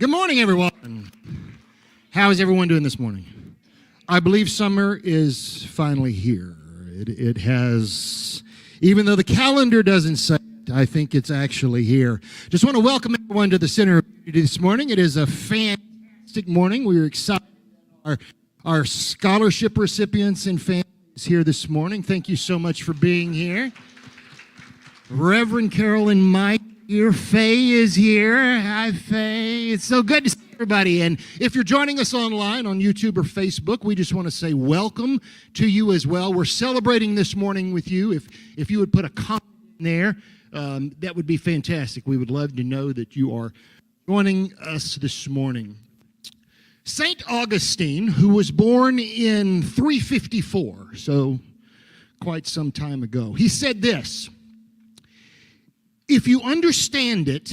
Good morning, everyone. How is everyone doing this morning? I believe summer is finally here. It has, even though the calendar doesn't say it, I think it's actually here. Just want to welcome everyone to the Center this morning. It is a fantastic morning. We're excited. Our scholarship recipients and families here this morning. Thank you so much for being here. Reverend Carolyn Mike here. Faye is here. Hi, Faye. It's so good to see everybody. And if you're joining us online on YouTube or Facebook, we just want to say welcome to you as well. We're celebrating this morning with you. If you would put a comment in there, that would be fantastic. We would love to know that you are joining us this morning. St. Augustine, who was born in 354, so quite some time ago, he said this: if you understand it,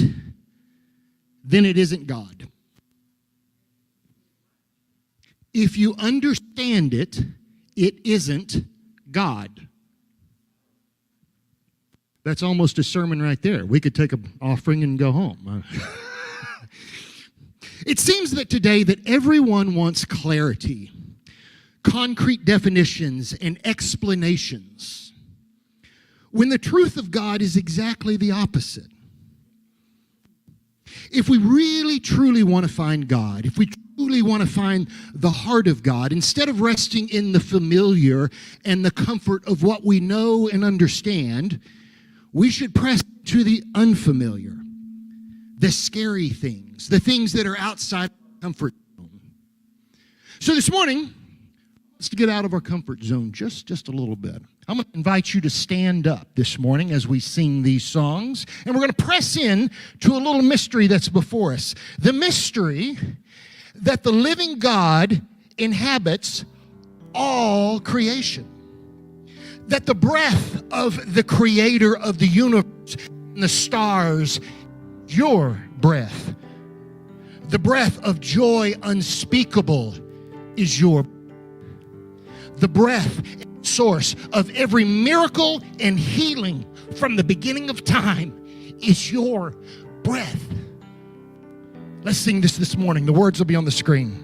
then it isn't God. If you understand it, it isn't God. That's almost a sermon right there. We could take an offering and go home. It seems that today that everyone wants clarity, concrete definitions, and explanations, when the truth of God is exactly the opposite. If we really, truly want to find God, if we truly want to find the heart of God, instead of resting in the familiar and the comfort of what we know and understand, we should press to the unfamiliar, the scary things, the things that are outside our comfort zone. So this morning, let's get out of our comfort zone just a little bit. I'm going to invite you to stand up this morning as we sing these songs, and we're going to press in to a little mystery that's before us. The mystery that the living God inhabits all creation. That the breath of the creator of the universe and the stars, your breath, the breath of joy unspeakable is your breath. The breath and source of every miracle and healing from the beginning of time is your breath. Let's sing this morning. The words will be on the screen.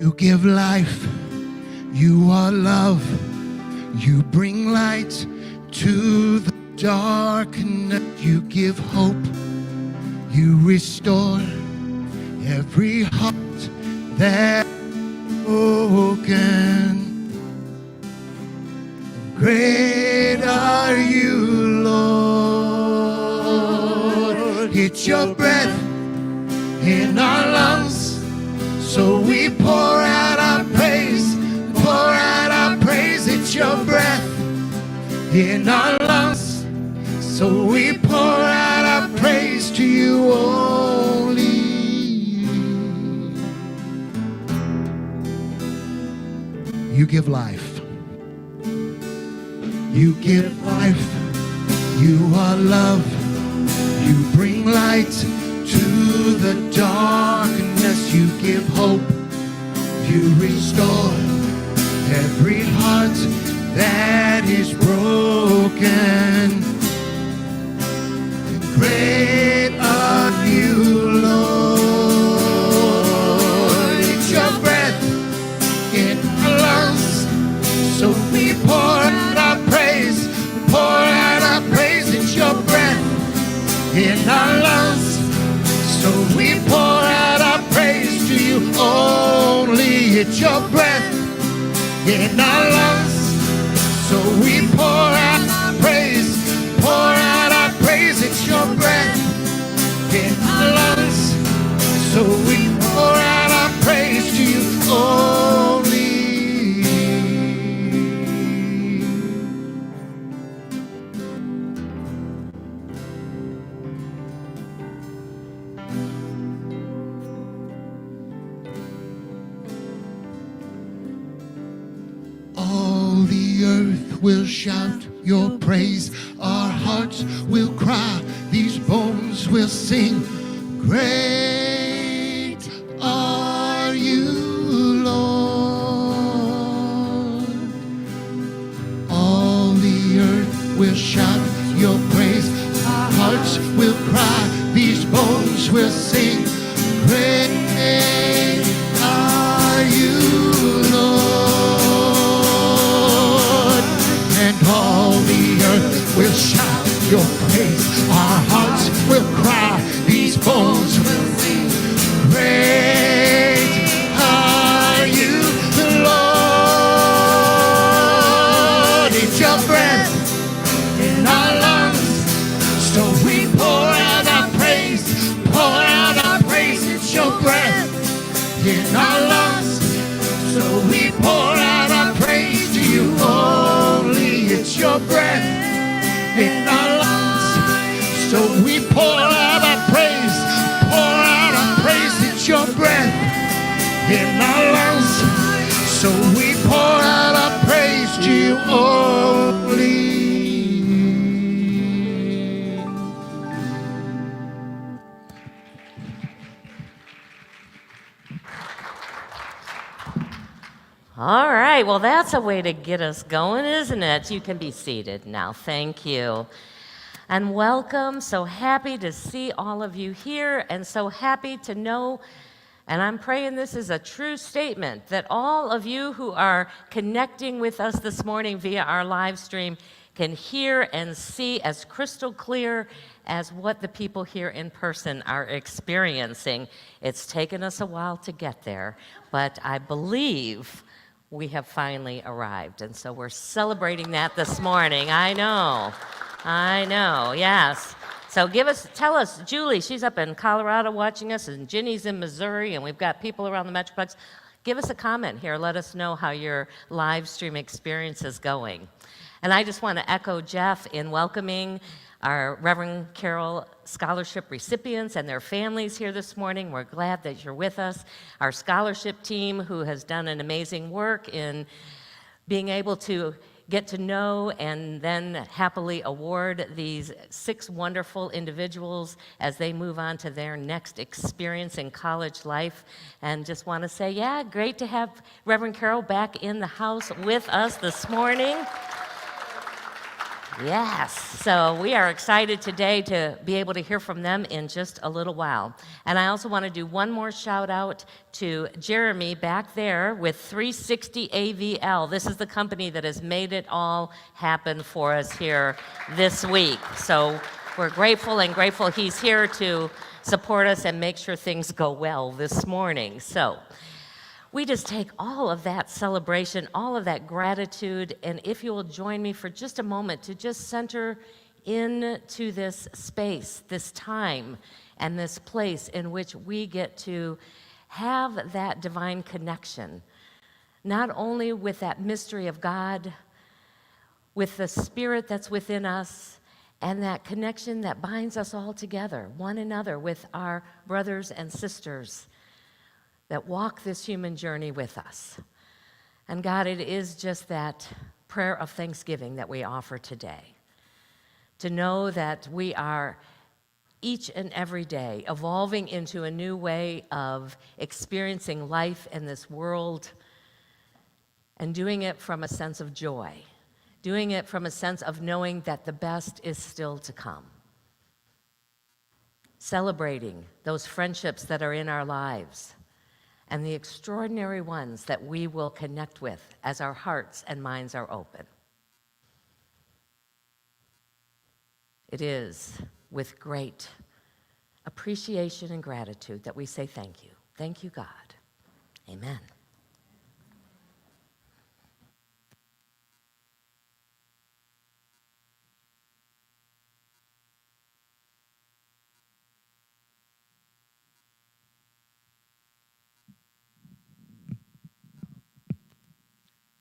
You give life, you are love, you bring light to the darkness, you give hope, you restore every heart that broken. Great are you, Lord. It's your breath in our lungs, so we pour out our praise, pour out our praise. It's your breath in our lungs, so we pour out our praise to you only. You give life. You give life. You are love. You bring light to the darkness. You give hope. You restore every heart that is broken. Great are you, Lord. It's your breath in our lungs, so we pour out our praise, pour out our praise. It's your breath in our lungs, so we pour out our praise to you only. It's your breath in our lungs, so we pour out our praise, pour out our praise. It's your breath in our lungs, so we pour out our praise to you only. All the earth will shout your praise. Our hearts will cry. These bones will sing. Great are you, Lord. All the earth will shout your praise. Our hearts will cry. These bones in our lungs. So we pour out our praise to you only. It's your breath in our lungs. So we pour out our praise, pour out our praise. It's your breath in our lungs. So we pour out our praise to you only. All right, well, that's a way to get us going, isn't it? You can be seated now. Thank you. And welcome. So happy to see all of you here, and so happy to know, and I'm praying this is a true statement, that all of you who are connecting with us this morning via our live stream can hear and see as crystal clear as what the people here in person are experiencing. It's taken us a while to get there, but I believe we have finally arrived, and so we're celebrating that this morning. I know, yes. So tell us, Julie, she's up in Colorado watching us, and Ginny's in Missouri, and we've got people around the Metroplex. Give us a comment here. Let us know how your live stream experience is going. And I just want to echo Jeff in welcoming our Reverend Carroll Scholarship recipients and their families here this morning. We're glad that you're with us. Our scholarship team, who has done an amazing work in being able to get to know and then happily award these 6 wonderful individuals as they move on to their next experience in college life. And just want to say, yeah, great to have Reverend Carroll back in the house with us this morning. Yes, so we are excited today to be able to hear from them in just a little while. And I also want to do one more shout out to Jeremy back there with 360 AVL. This is the company that has made it all happen for us here this week. So we're grateful he's here to support us and make sure things go well this morning. So we just take all of that celebration, all of that gratitude, and if you will join me for just a moment to just center into this space, this time, and this place in which we get to have that divine connection, not only with that mystery of God, with the Spirit that's within us, and that connection that binds us all together, one another, with our brothers and sisters that walk this human journey with us. And God, it is just that prayer of thanksgiving that we offer today. To know that we are each and every day evolving into a new way of experiencing life in this world and doing it from a sense of joy, doing it from a sense of knowing that the best is still to come. Celebrating those friendships that are in our lives, and the extraordinary ones that we will connect with as our hearts and minds are open. It is with great appreciation and gratitude that we say thank you. Thank you, God. Amen.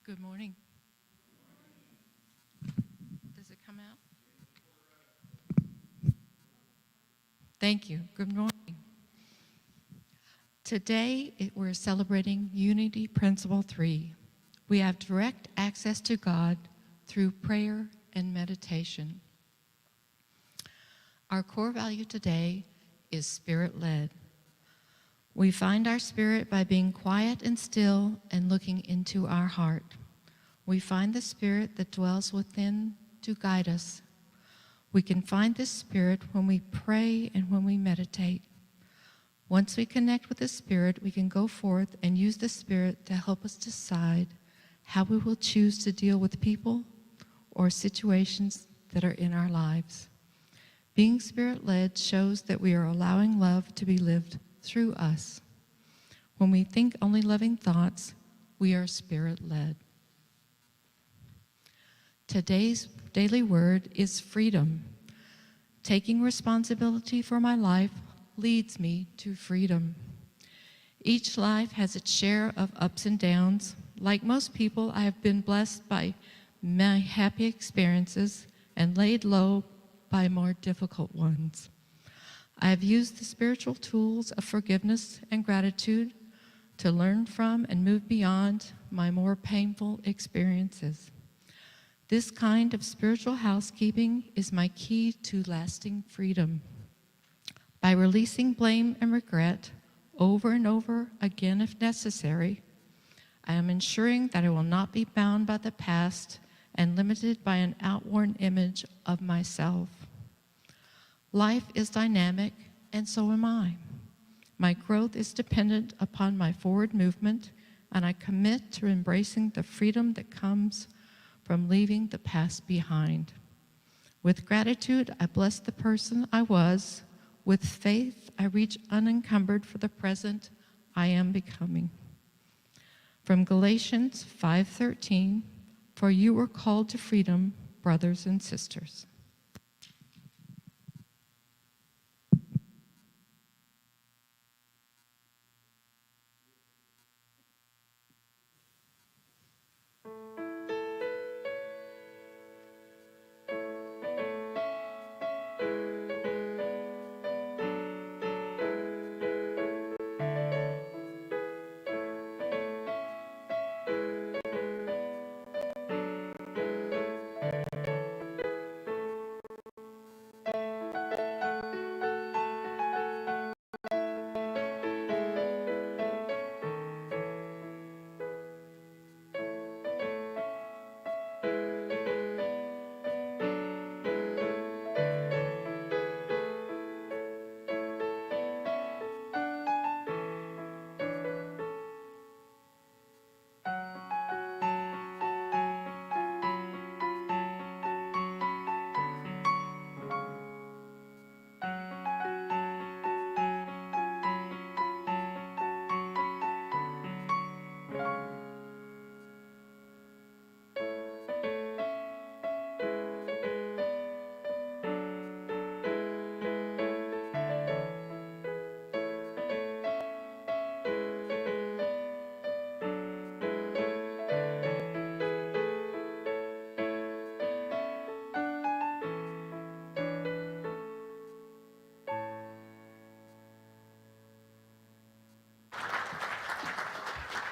Good morning. Does it come out? Thank you. Good morning. Today, we're celebrating Unity Principle 3. We have direct access to God through prayer and meditation. Our core value today is spirit-led. We find our spirit by being quiet and still and looking into our heart. We find the spirit that dwells within to guide us. We can find this spirit when we pray and when we meditate. Once we connect with the spirit, we can go forth and use the spirit to help us decide how we will choose to deal with people or situations that are in our lives. Being spirit-led shows that we are allowing love to be lived through us. When we think only loving thoughts, we are spirit-led. Today's daily word is freedom. Taking responsibility for my life leads me to freedom. Each life has its share of ups and downs. Like most people, I have been blessed by my happy experiences and laid low by more difficult ones. I have used the spiritual tools of forgiveness and gratitude to learn from and move beyond my more painful experiences. This kind of spiritual housekeeping is my key to lasting freedom. By releasing blame and regret over and over again if necessary, I am ensuring that I will not be bound by the past and limited by an outworn image of myself. Life is dynamic, and so am I. My growth is dependent upon my forward movement, and I commit to embracing the freedom that comes from leaving the past behind. With gratitude, I bless the person I was. With faith, I reach unencumbered for the present I am becoming. From Galatians 5:13, for you were called to freedom, brothers and sisters.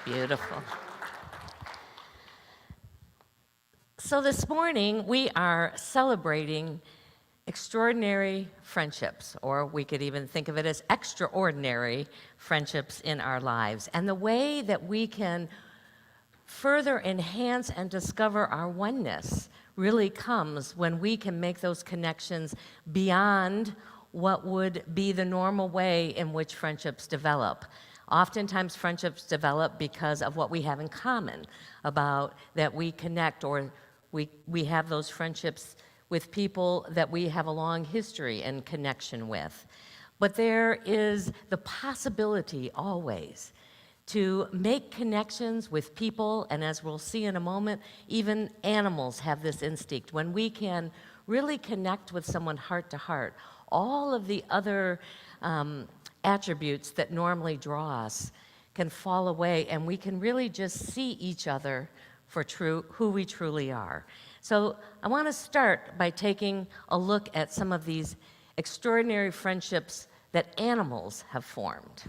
Beautiful. So this morning, we are celebrating extraordinary friendships, or we could even think of it as extraordinary friendships in our lives, and the way that we can further enhance and discover our oneness really comes when we can make those connections beyond what would be the normal way in which friendships develop. Oftentimes, friendships develop because of what we have in common, about that we connect, or we have those friendships with people that we have a long history and connection with. But there is the possibility always to make connections with people, and as we'll see in a moment, even animals have this instinct. When we can really connect with someone heart to heart, all of the other attributes that normally draw us can fall away, and we can really just see each other for who we truly are. So I want to start by taking a look at some of these extraordinary friendships that animals have formed.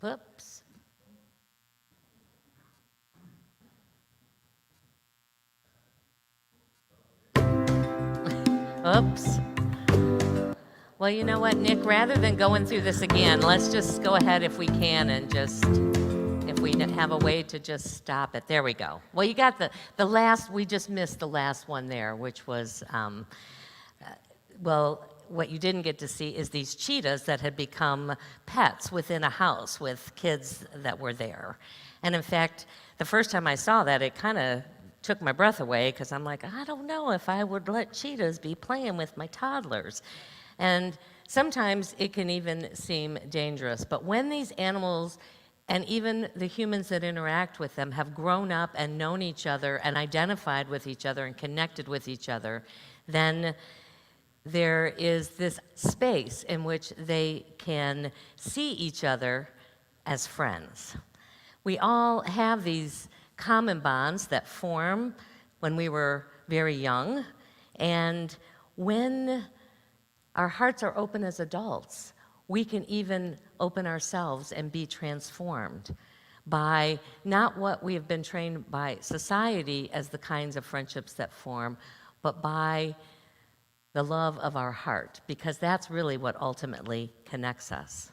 Whoops. Oops. Well, you know what, Nick? Rather than going through this again, let's just go ahead if we can and just, if we have a way to just stop it. There we go. Well, you got the last, we just missed the last one there, which was, well, what you didn't get to see is these cheetahs that had become pets within a house with kids that were there. And in fact, the first time I saw that, it kind of took my breath away because I'm like, I don't know if I would let cheetahs be playing with my toddlers. And sometimes it can even seem dangerous. But when these animals and even the humans that interact with them have grown up and known each other and identified with each other and connected with each other, then there is this space in which they can see each other as friends. We all have these common bonds that form when we were very young, and when our hearts are open as adults, we can even open ourselves and be transformed by not what we have been trained by society as the kinds of friendships that form, but by the love of our heart, because that's really what ultimately connects us.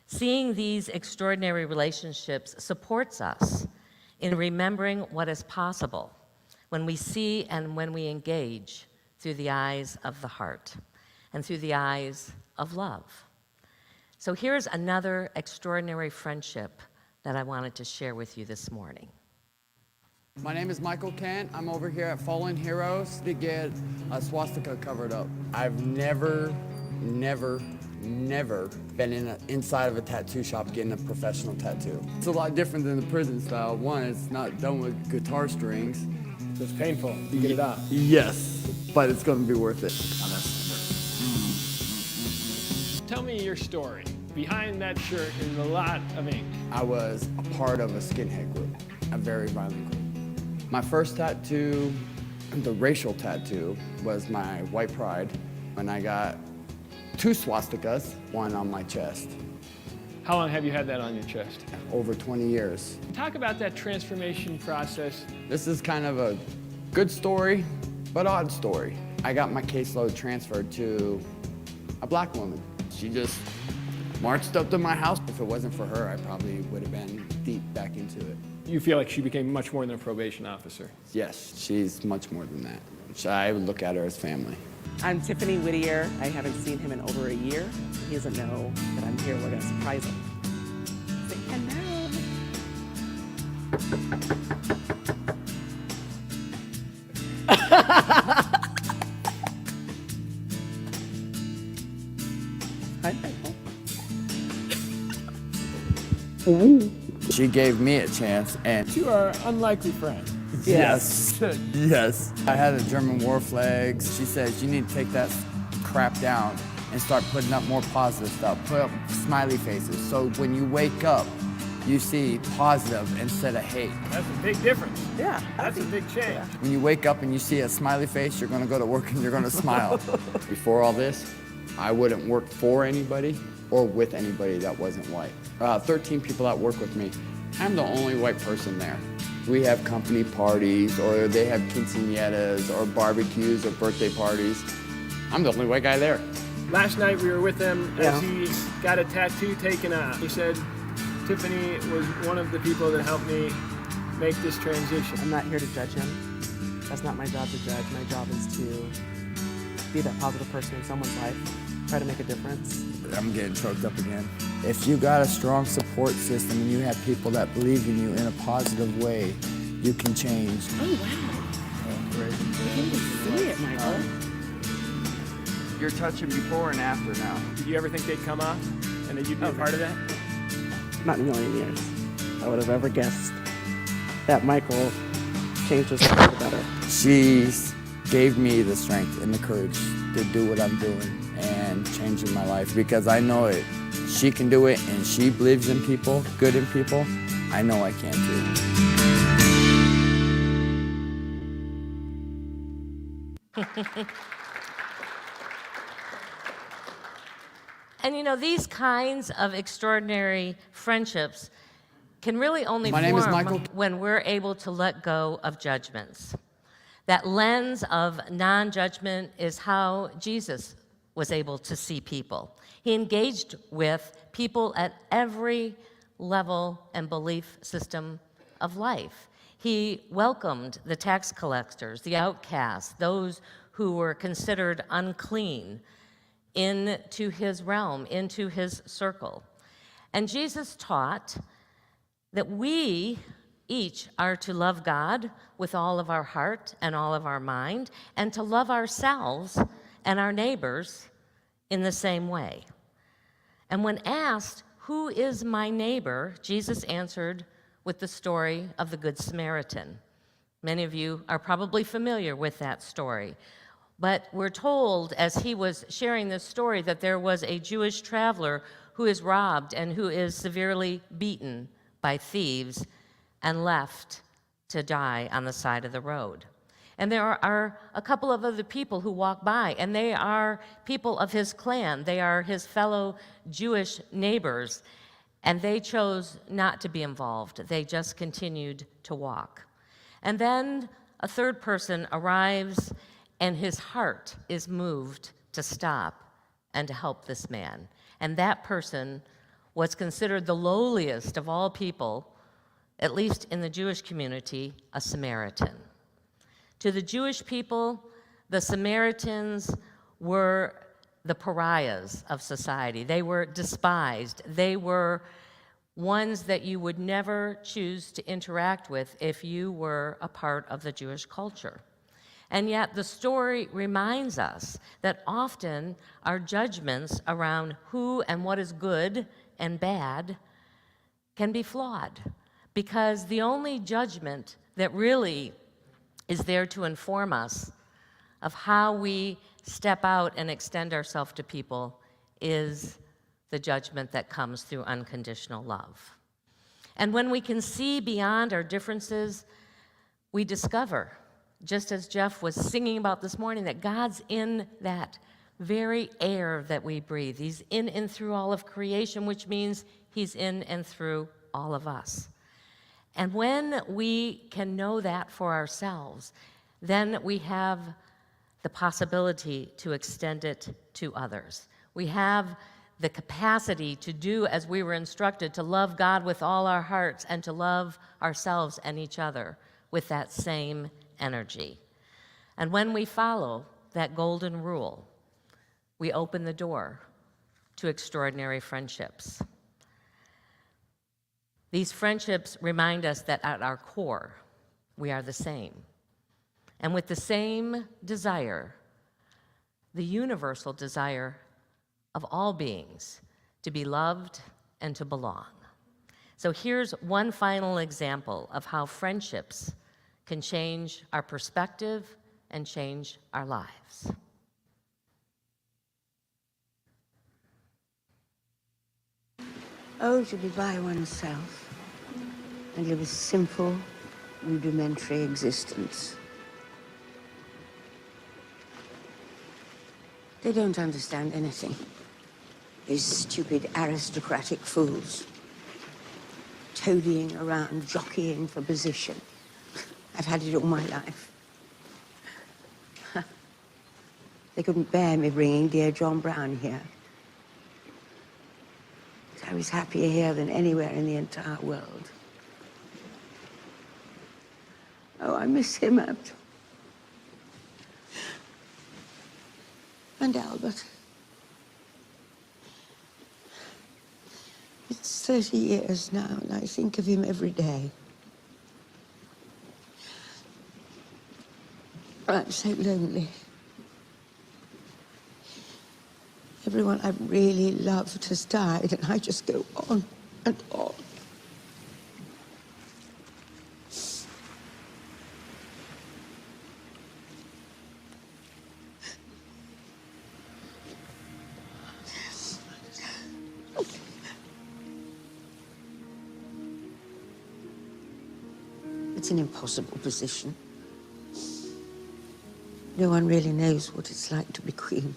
Seeing these extraordinary relationships supports us in remembering what is possible when we see and when we engage through the eyes of the heart and through the eyes of love. So here's another extraordinary friendship that I wanted to share with you this morning. My name is Michael Kent. I'm over here at Fallen Heroes to get a swastika covered up. I've never been inside of a tattoo shop getting a professional tattoo. It's a lot different than the prison style. One, it's not done with guitar strings. So it's painful. You get it out. Yes, but it's going to be worth it. Tell me your story. Behind that shirt is a lot of ink. I was a part of a skinhead group, a very violent group. My first tattoo, the racial tattoo, was my white pride, when I got 2 swastikas, one on my chest. How long have you had that on your chest? Over 20 years. Talk about that transformation process. This is kind of a good story, but odd story. I got my caseload transferred to a black woman. She just marched up to my house. If it wasn't for her, I probably would have been deep back into it. You feel like she became much more than a probation officer. Yes, she's much more than that. I would look at her as family. I'm Tiffany Whittier. I haven't seen him in over a year. He doesn't know that I'm here. We're going to surprise him. Say hello. Hi, Michael. She gave me a chance, and You are unlikely friends. yes, yes. I had the German war flags. She says, you need to take that crap down and start putting up more positive stuff. Put up smiley faces. So when you wake up, you see positive instead of hate. That's a big difference. Yeah. That's a big change. Yeah. When you wake up and you see a smiley face, you're gonna go to work and you're gonna smile. Before all this, I wouldn't work for anybody or with anybody that wasn't white. 13 people that work with me, I'm the only white person there. We have company parties, or they have quinceañeras, or barbecues, or birthday parties. I'm the only white guy there. Last night we were with him as Yeah. he got a tattoo taken out. He said, Tiffany was one of the people that helped me make this transition. I'm not here to judge him. That's not my job to judge. My job is to be that positive person in someone's life, try to make a difference. I'm getting choked up again. If you got a strong support system and you have people that believe in you in a positive way, you can change. Oh, wow. Great. You can see it, Michael. You're touching before and after now. Did you ever think they'd come off and that you'd be a part of that? Not in a million years. I would have ever guessed that Michael changed his life for the better. She gave me the strength and the courage to do what I'm doing and changing my life, because I know it. She can do it, and she believes in people, good in people. I know I can too. And you know, these kinds of extraordinary friendships can really only My name is form Michael. when we're able to let go of judgments. That lens of non-judgment is how Jesus was able to see people. He engaged with people at every level and belief system of life. He welcomed the tax collectors, the outcasts, those who were considered unclean, into his realm, into his circle. And Jesus taught that we each are to love God with all of our heart and all of our mind, and to love ourselves and our neighbors in the same way. And when asked, "Who is my neighbor?" Jesus answered with the story of the Good Samaritan. Many of you are probably familiar with that story. But we're told, as he was sharing this story, that there was a Jewish traveler who is robbed and who is severely beaten by thieves and left to die on the side of the road. And there are a couple of other people who walk by, and they are people of his clan. They are his fellow Jewish neighbors, and they chose not to be involved. They just continued to walk. And then a third person arrives, and his heart is moved to stop and to help this man. And that person was considered the lowliest of all people, at least in the Jewish community, a Samaritan. To the Jewish people, the Samaritans were the pariahs of society. They were despised. They were ones that you would never choose to interact with if you were a part of the Jewish culture. And yet the story reminds us that often our judgments around who and what is good and bad can be flawed, because the only judgment that really is there to inform us of how we step out and extend ourselves to people is the judgment that comes through unconditional love. And when we can see beyond our differences, we discover, just as Jeff was singing about this morning, that God's in that very air that we breathe. He's in and through all of creation, which means he's in and through all of us. And when we can know that for ourselves, then we have the possibility to extend it to others. We have the capacity to do as we were instructed, to love God with all our hearts and to love ourselves and each other with that same energy. And when we follow that golden rule, we open the door to extraordinary friendships. These friendships remind us that at our core, we are the same. And with the same desire, the universal desire of all beings to be loved and to belong. So here's one final example of how friendships can change our perspective and change our lives. Oh, to be by oneself and live a simple, rudimentary existence. They don't understand anything. These stupid aristocratic fools, toadying around, jockeying for position. I've had it all my life. They couldn't bear me bringing dear John Brown here. I was happier here than anywhere in the entire world. Oh, I miss him, Abd. And Albert. It's 30 years now, and I think of him every day. I'm so lonely. Everyone I really loved has died, and I just go on and on. It's an impossible position. No one really knows what it's like to be queen.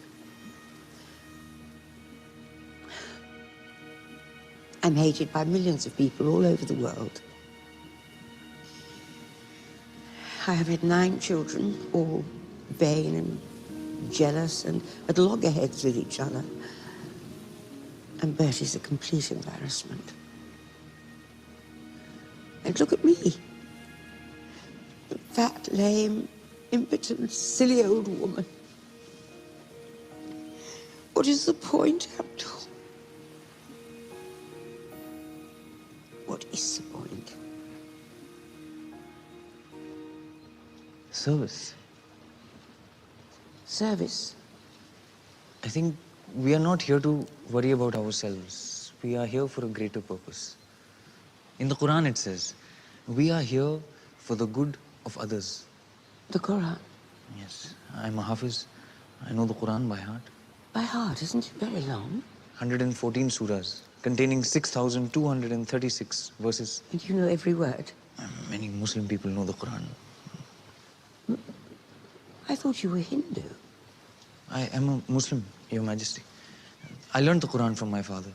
I'm hated by millions of people all over the world. I have had 9 children, all vain and jealous and at loggerheads with each other. And Bertie's a complete embarrassment. And look at me. The fat, lame, impotent, silly old woman. What is the point, Abdul? What is the point? Service. Service. I think we are not here to worry about ourselves. We are here for a greater purpose. In the Quran it says, we are here for the good of others. The Quran. Yes, I'm a Hafiz. I know the Quran by heart. By heart, isn't it very long? 114 surahs, containing 6,236 verses. And you know every word? Many Muslim people know the Quran. I thought you were Hindu. I am a Muslim, Your Majesty. I learned the Quran from my father.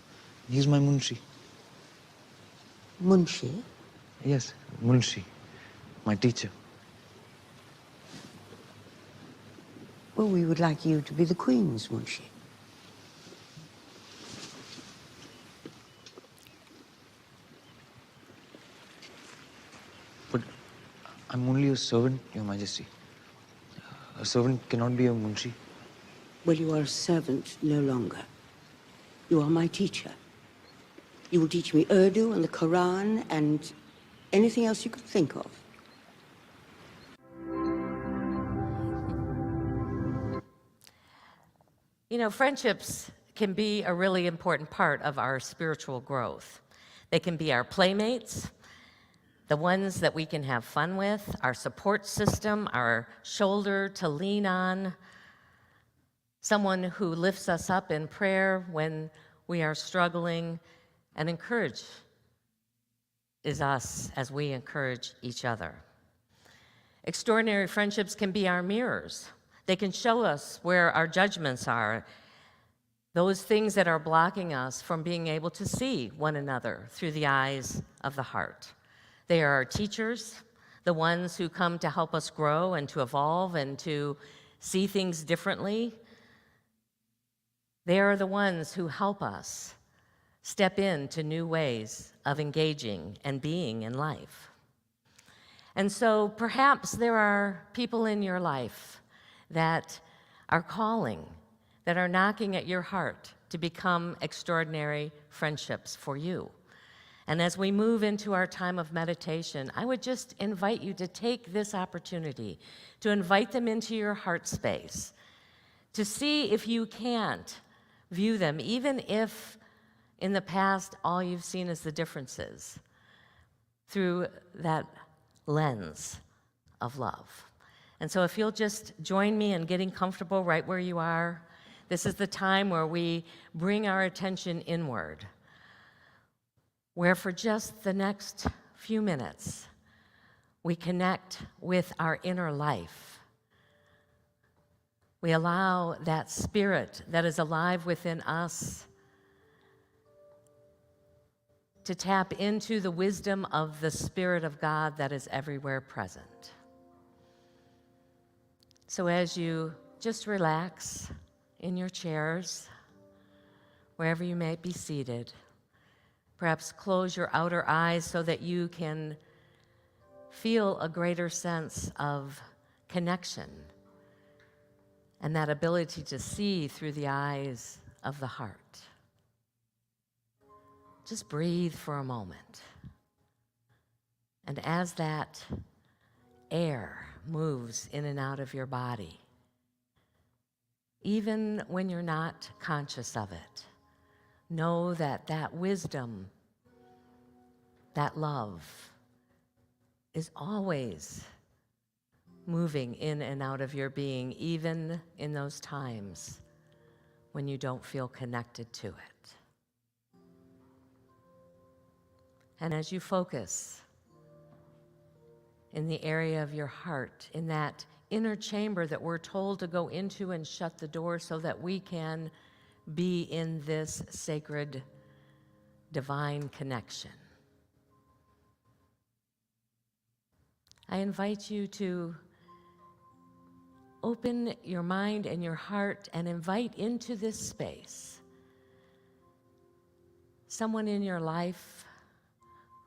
He's my Munshi. Munshi? Yes, Munshi, my teacher. Well, we would like you to be the Queen's Munshi. But I'm only a servant, Your Majesty. A servant cannot be a Munshi. Well, you are a servant no longer. You are my teacher. You will teach me Urdu and the Quran and anything else you could think of. You know, friendships can be a really important part of our spiritual growth. They can be our playmates, the ones that we can have fun with, our support system, our shoulder to lean on, someone who lifts us up in prayer when we are struggling, and encourage is us as we encourage each other. Extraordinary friendships can be our mirrors. They can show us where our judgments are, those things that are blocking us from being able to see one another through the eyes of the heart. They are our teachers, the ones who come to help us grow and to evolve and to see things differently. They are the ones who help us step into new ways of engaging and being in life. And so perhaps there are people in your life that are calling, that are knocking at your heart to become extraordinary friendships for you. And as we move into our time of meditation, I would just invite you to take this opportunity to invite them into your heart space, to see if you can't view them, even if in the past all you've seen is the differences, through that lens of love. And so if you'll just join me in getting comfortable right where you are, this is the time where we bring our attention inward, where for just the next few minutes, we connect with our inner life. We allow that spirit that is alive within us to tap into the wisdom of the Spirit of God that is everywhere present. So as you just relax in your chairs, wherever you may be seated, perhaps close your outer eyes so that you can feel a greater sense of connection and that ability to see through the eyes of the heart. Just breathe for a moment. And as that air moves in and out of your body, even when you're not conscious of it, know that that wisdom, that love, is always moving in and out of your being, even in those times when you don't feel connected to it. And as you focus in the area of your heart, in that inner chamber that we're told to go into and shut the door so that we can be in this sacred divine connection. I invite you to open your mind and your heart and invite into this space someone in your life,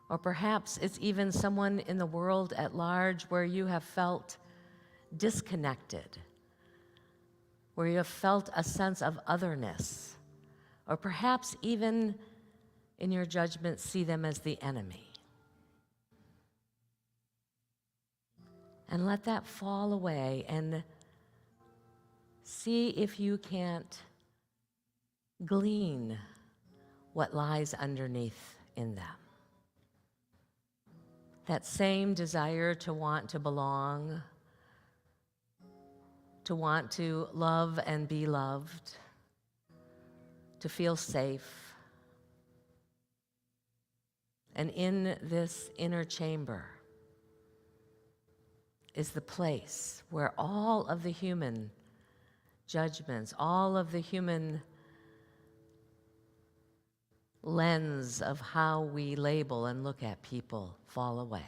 or perhaps it's even someone in the world at large where you have felt disconnected, where you have felt a sense of otherness, or perhaps even in your judgment see them as the enemy. And let that fall away and see if you can't glean what lies underneath in them. That same desire to want to belong, to want to love and be loved, to feel safe. And in this inner chamber is the place where all of the human judgments, all of the human lens of how we label and look at people fall away.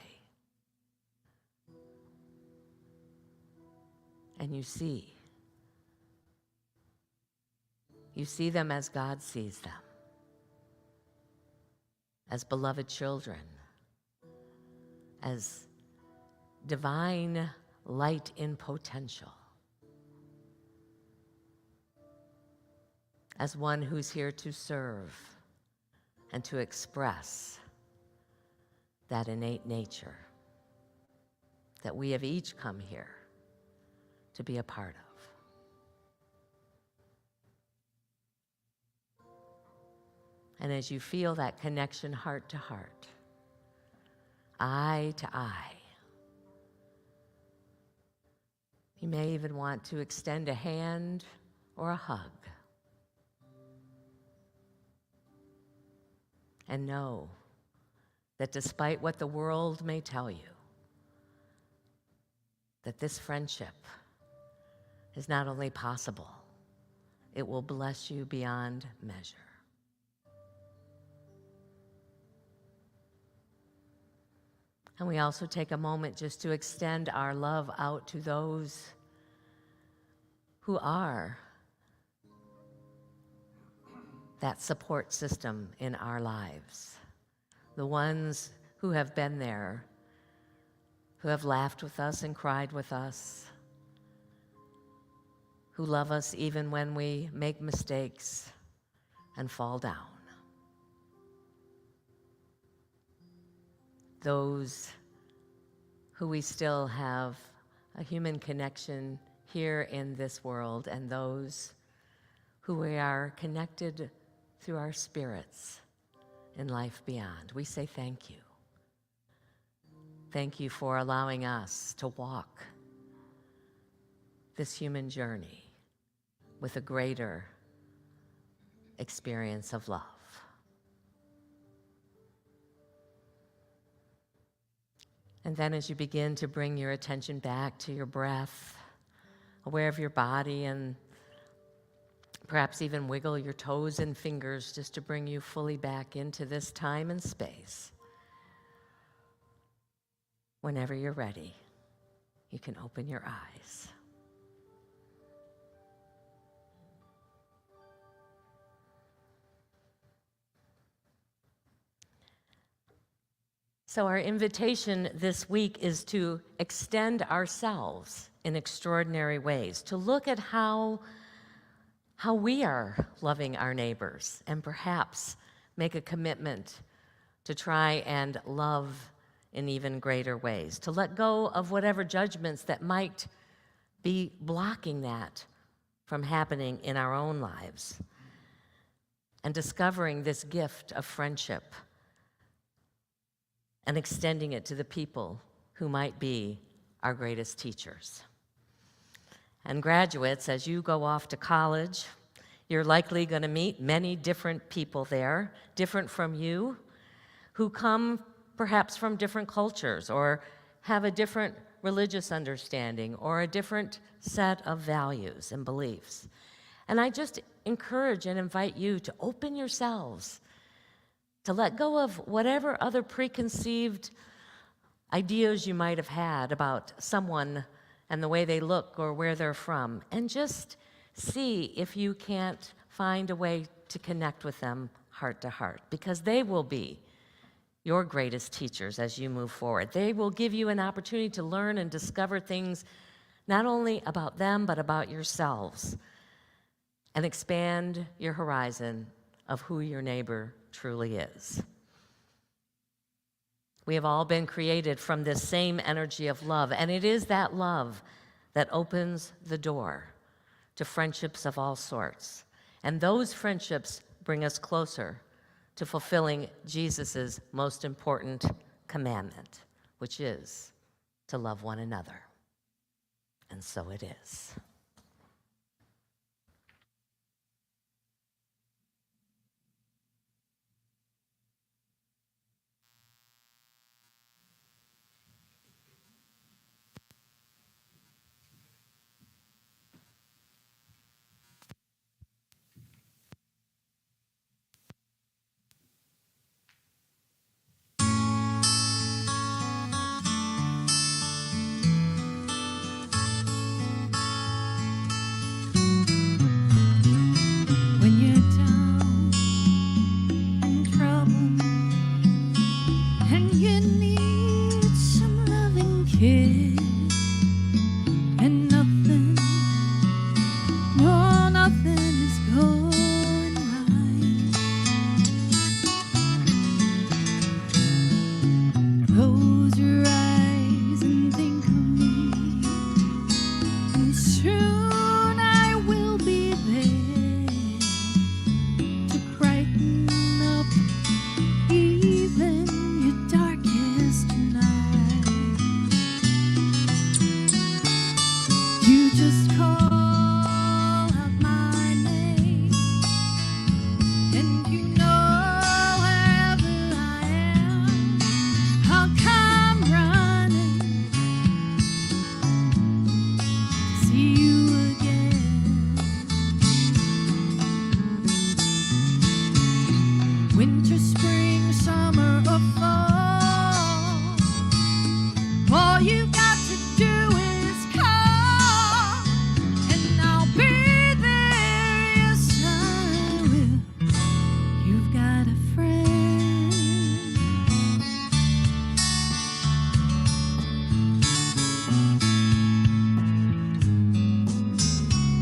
And you see them as God sees them, as beloved children, as divine light in potential, as one who's here to serve and to express that innate nature that we have each come here to be a part of. And as you feel that connection heart to heart, eye to eye, you may even want to extend a hand or a hug. And know that despite what the world may tell you, that this friendship is not only possible, it will bless you beyond measure. And we also take a moment just to extend our love out to those who are that support system in our lives. The ones who have been there, who have laughed with us and cried with us, who love us even when we make mistakes and fall down. Those who we still have a human connection here in this world, and those who we are connected through our spirits in life beyond. We say thank you. Thank you for allowing us to walk this human journey with a greater experience of love. And then as you begin to bring your attention back to your breath, aware of your body, and perhaps even wiggle your toes and fingers just to bring you fully back into this time and space. Whenever you're ready, you can open your eyes. So our invitation this week is to extend ourselves in extraordinary ways, to look at how we are loving our neighbors, and perhaps make a commitment to try and love in even greater ways, to let go of whatever judgments that might be blocking that from happening in our own lives, and discovering this gift of friendship and extending it to the people who might be our greatest teachers. And graduates, as you go off to college, you're likely going to meet many different people there, different from you, who come perhaps from different cultures or have a different religious understanding or a different set of values and beliefs. And I just encourage and invite you to open yourselves to let go of whatever other preconceived ideas you might have had about someone and the way they look or where they're from, and just see if you can't find a way to connect with them heart to heart, because they will be your greatest teachers as you move forward. They will give you an opportunity to learn and discover things not only about them, but about yourselves, and expand your horizon of who your neighbor truly is. We have all been created from this same energy of love, and it is that love that opens the door to friendships of all sorts. And those friendships bring us closer to fulfilling Jesus' most important commandment, which is to love one another. And so it is. When you're down in trouble and you need some loving kiss, and nothing, no, nothing is going right. Close your eyes and think of me, and soon I will be there to brighten up even your darkest night. You just call out my name, and you know wherever I am, I'll come running to see you again. Winter, spring, summer, or fall, all you've got to do is call, and I'll be there. Yes, I will. You've got a friend.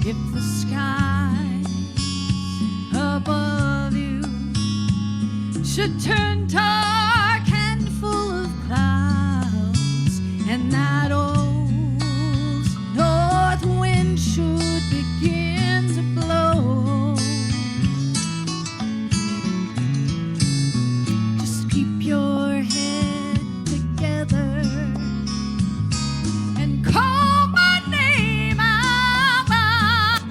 If the sky above you should turn dark and full of clouds, and that old north wind should begin to blow, just keep your head together and call my name out loud,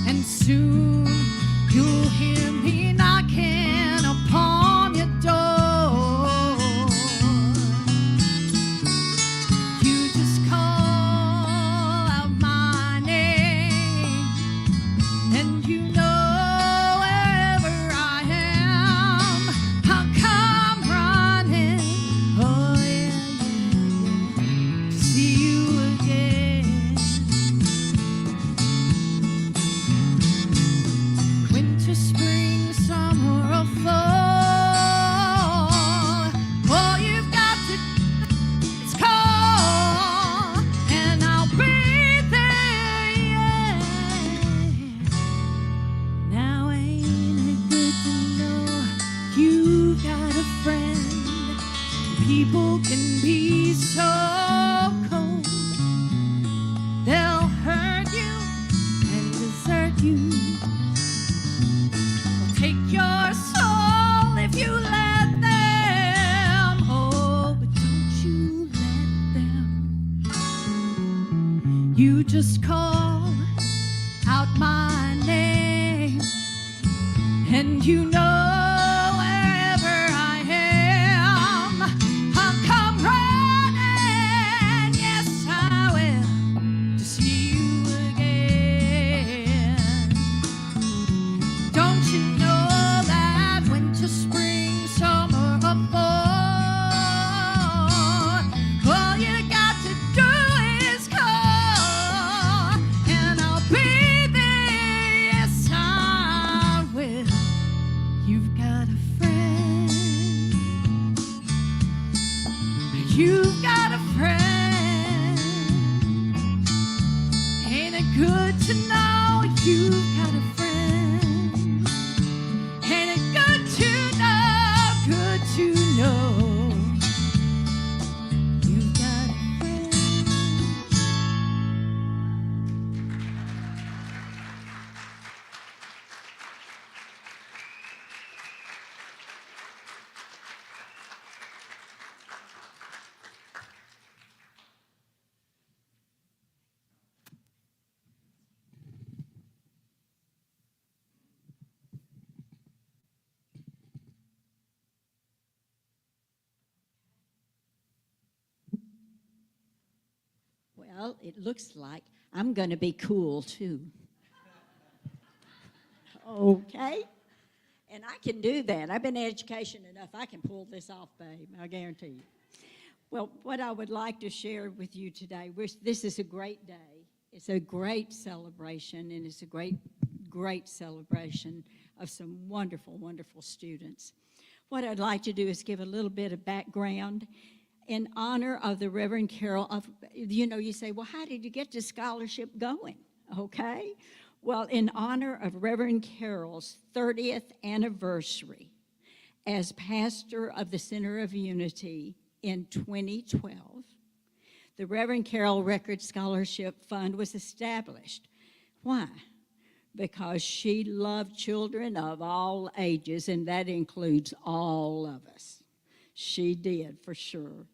and soon you'll hear me knocking upon your door. You just call out my name, and you know wherever I am, I'll come running. Oh yeah, to see you again. Winter, spring, summer, or fall, all you've got to do is call, and I'll be there. Yeah. Now ain't it good to know you've got a friend? People can be so cold, they'll hurt you and desert you. They'll take your soul if you let them. Oh, but don't you let them. You just call out my name, and you know wherever I am, I'll come running. Yes, I will, to see you again. Don't you know that winter, spring, You've got a friend. You've got a friend. Ain't it good to know you've got a friend? Ain't it good to know you've got a friend? Well, it looks like I'm going to be cool too. Okay? And I can do that. I've been in education enough. I can pull this off, babe. I guarantee you. Well, what I would like to share with you today, this is a great day. It's a great celebration, and it's a great, great celebration of some wonderful, wonderful students. What I'd like to do is give a little bit of background in honor of the Reverend Carol. You say, well, how did you get this scholarship going? Okay. Well, in honor of Reverend Carol's 30th anniversary as pastor of the Center of Unity in 2012, the Reverend Carol Record Scholarship Fund was established. Why? Because she loved children of all ages, and that includes all of us. She did, for sure.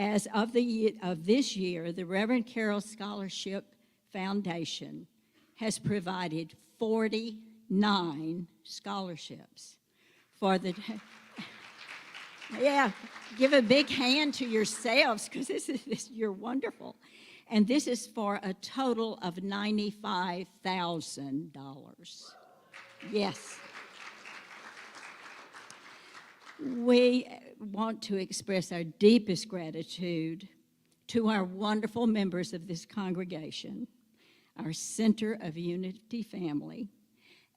As of this year, the Reverend Carol Scholarship Foundation has provided 49 scholarships for the. Yeah, give a big hand to yourselves, because you're wonderful. And this is for a total of $95,000. Yes. We want to express our deepest gratitude to our wonderful members of this congregation, our Center of Unity family,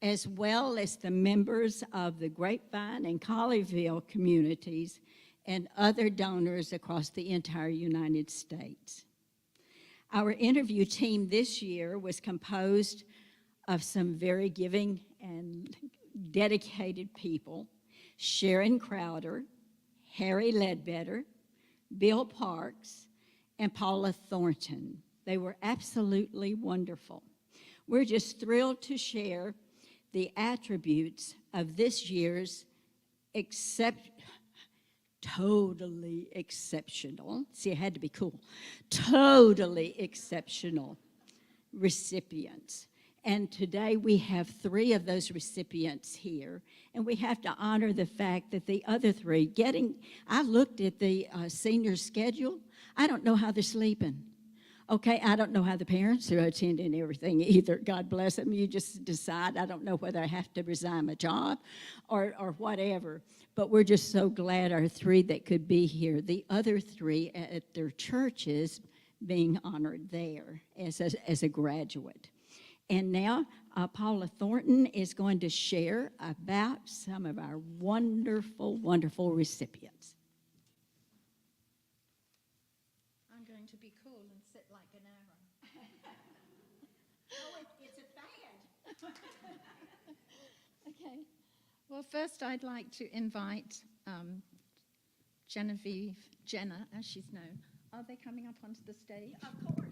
as well as the members of the Grapevine and Colleyville communities and other donors across the entire United States. Our interview team this year was composed of some very giving and dedicated people: Sharon Crowder, Harry Ledbetter, Bill Parks, and Paula Thornton. They were absolutely wonderful. We're just thrilled to share the attributes of this year's totally exceptional, see, I had to be cool, totally exceptional recipients. And today we have 3 of those recipients here, and we have to honor the fact that the other 3 I looked at the senior schedule. I don't know how they're sleeping. Okay, I don't know how the parents are attending everything either. God bless them. You just decide. I don't know whether I have to resign my job or whatever. But we're just so glad our 3 that could be here. The other 3 at their churches being honored there as a graduate. And now Paula Thornton is going to share about some of our wonderful, wonderful recipients. I'm going to be cool and sit like an arrow. Oh, it's a fan. Okay. Well, first I'd like to invite Jenna, as she's known. Are they coming up onto the stage? Of course.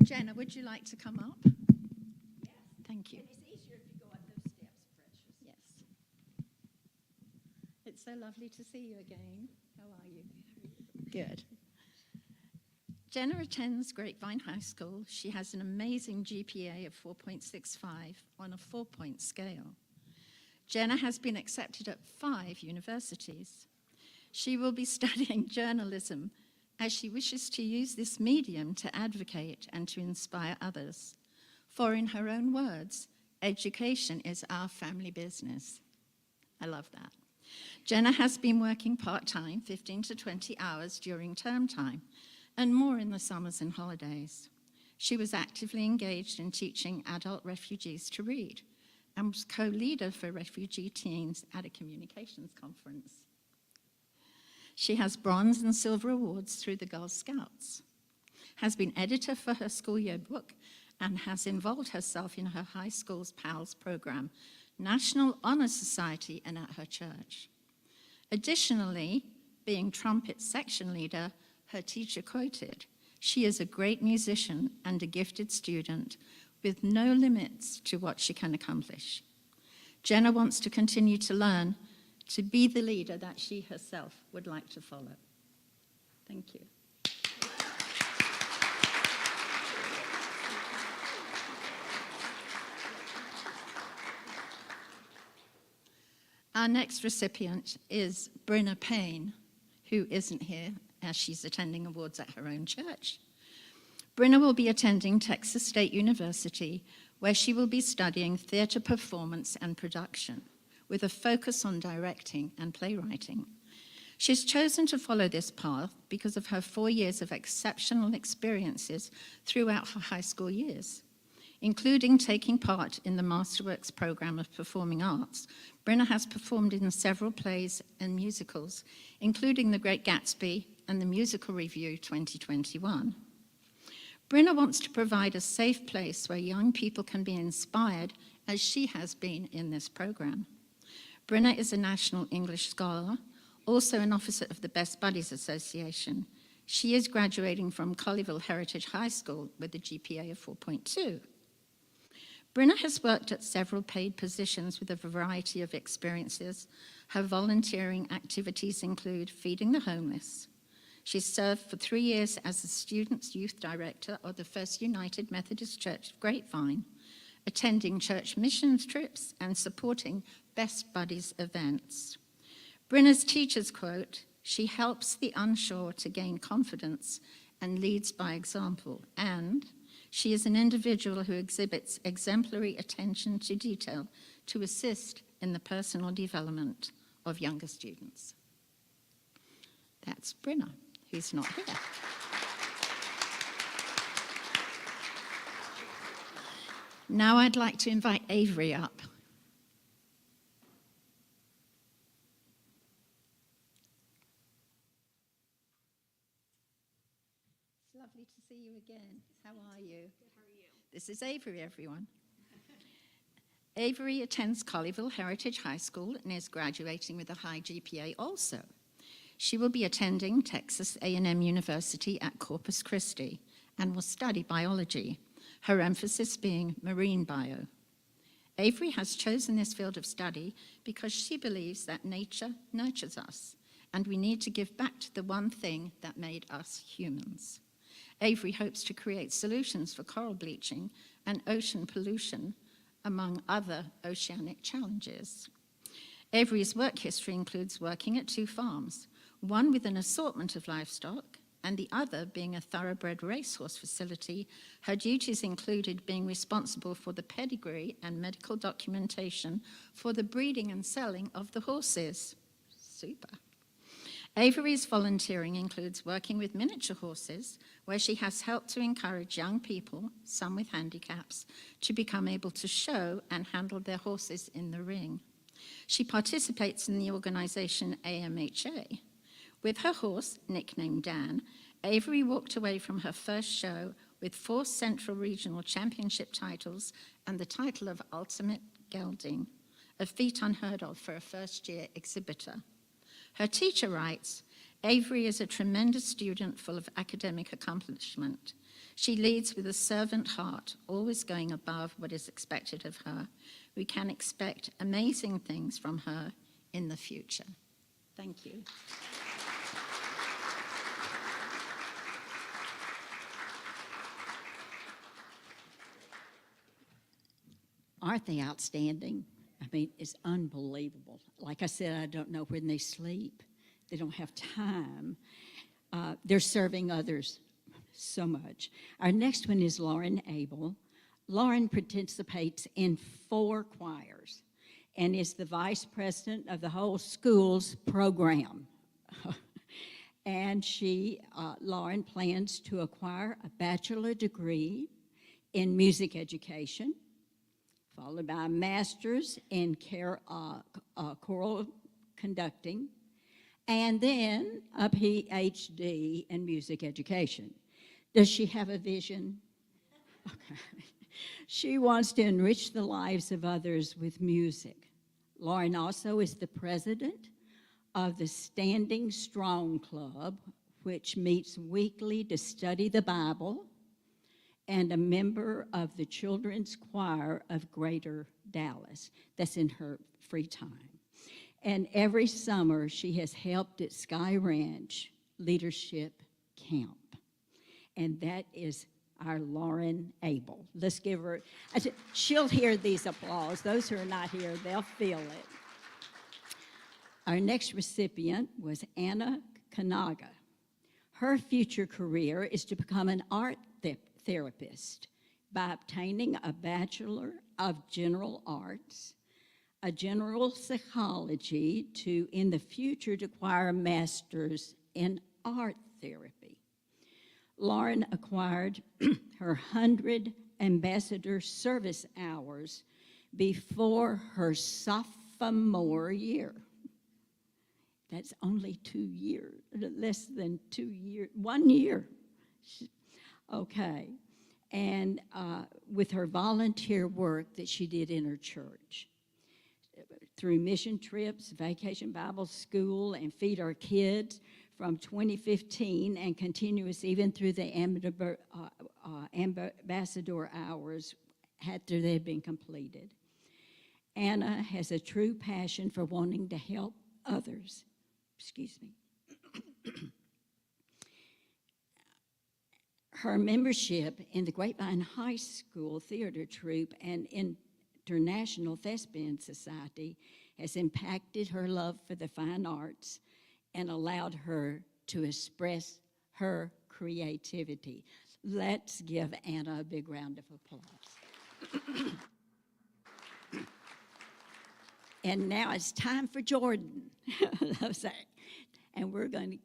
Jenna, would you like to come up? Yes. Thank you. And it's easier if you go up those steps, Precious. Yes. It's so lovely to see you again. How are you? Good. Jenna attends Grapevine High School. She has an amazing GPA of 4.65 on a 4-point scale. Jenna has been accepted at 5 universities. She will be studying journalism as she wishes to use this medium to advocate and to inspire others. For in her own words, education is our family business. I love that. Jenna has been working part-time, 15 to 20 hours during term time, and more in the summers and holidays. She was actively engaged in teaching adult refugees to read, and was co-leader for refugee teens at a communications conference. She has bronze and silver awards through the Girl Scouts, has been editor for her school yearbook, and has involved herself in her high school's PALS program, National Honor Society, and at her church. Additionally, being trumpet section leader, her teacher quoted, "She is a great musician and a gifted student with no limits to what she can accomplish." Jenna wants to continue to learn, to be the leader that she herself would like to follow. Thank you. Our next recipient is Brenna Payne, who isn't here as she's attending awards at her own church. Brenna will be attending Texas State University, where she will be studying theater performance and production, with a focus on directing and playwriting. She's chosen to follow this path because of her 4 years of exceptional experiences throughout her high school years, including taking part in the Masterworks program of performing arts. Brenna has performed in several plays and musicals, including The Great Gatsby and the Musical Review 2021. Brenna wants to provide a safe place where young people can be inspired, as she has been in this program. Brenna is a National English Scholar, also an officer of the Best Buddies Association. She is graduating from Colleyville Heritage High School with a GPA of 4.2. Brenna has worked at several paid positions with a variety of experiences. Her volunteering activities include feeding the homeless. She served for 3 years as the Students' Youth Director of the First United Methodist Church of Grapevine, attending church missions trips and supporting Best Buddies events. Brenna's teachers quote, "She helps the unsure to gain confidence and leads by example, and she is an individual who exhibits exemplary attention to detail to assist in the personal development of younger students." That's Brenna, who's not here. Now I'd like to invite Avery up. It's lovely to see you again. How are you? Good, how are you? This is Avery, everyone. Avery attends Colleyville Heritage High School and is graduating with a high GPA also. She will be attending Texas A&M University at Corpus Christi and will study biology, her emphasis being marine bio. Avery has chosen this field of study because she believes that nature nurtures us, and we need to give back to the one thing that made us humans. Avery hopes to create solutions for coral bleaching and ocean pollution, among other oceanic challenges. Avery's work history includes working at 2 farms, one with an assortment of livestock and the other being a thoroughbred racehorse facility. Her duties included being responsible for the pedigree and medical documentation for the breeding and selling of the horses. Super. Avery's volunteering includes working with miniature horses, where she has helped to encourage young people, some with handicaps, to become able to show and handle their horses in the ring. She participates in the organization AMHA. With her horse, nicknamed Dan, Avery walked away from her first show with 4 Central Regional Championship titles and the title of Ultimate Gelding, a feat unheard of for a first-year exhibitor. Her teacher writes, "Avery is a tremendous student full of academic accomplishment. She leads with a servant heart, always going above what is expected of her. We can expect amazing things from her in the future." Thank you. Aren't they outstanding? I mean, it's unbelievable. Like I said, I don't know when they sleep. They don't have time. They're serving others so much. Our next one is Lauren Abel. Lauren participates in 4 choirs and is the vice president of the whole school's program. And Lauren plans to acquire a bachelor degree in music education, followed by a master's in choral conducting, and then a PhD in music education. Does she have a vision? Okay. She wants to enrich the lives of others with music. Lauren also is the president of the Standing Strong Club, which meets weekly to study the Bible, and a member of the Children's Choir of Greater Dallas. That's in her free time. And every summer, she has helped at Sky Ranch Leadership Camp. And that is our Lauren Abel. Let's give her, she'll hear these applause. Those who are not here, they'll feel it. Our next recipient was Anna Kanaga. Her future career is to become an art therapist by obtaining a Bachelor of General Arts, a general psychology to, in the future, to acquire a master's in art therapy. Lauren acquired her 100 ambassador service hours before her sophomore year. That's only 2 years, less than 2 years, 1 year. Okay. And with her volunteer work that she did in her church, through mission trips, Vacation Bible School, and Feed Our Kids from 2015, and continuous even through the ambassador hours after they had been completed. Anna has a true passion for wanting to help others. Excuse me. Her membership in the Grapevine High School Theater Troupe and International Thespian Society has impacted her love for the fine arts and allowed her to express her creativity. Let's give Anna a big round of applause. And now it's time for Jordan. And we're going to,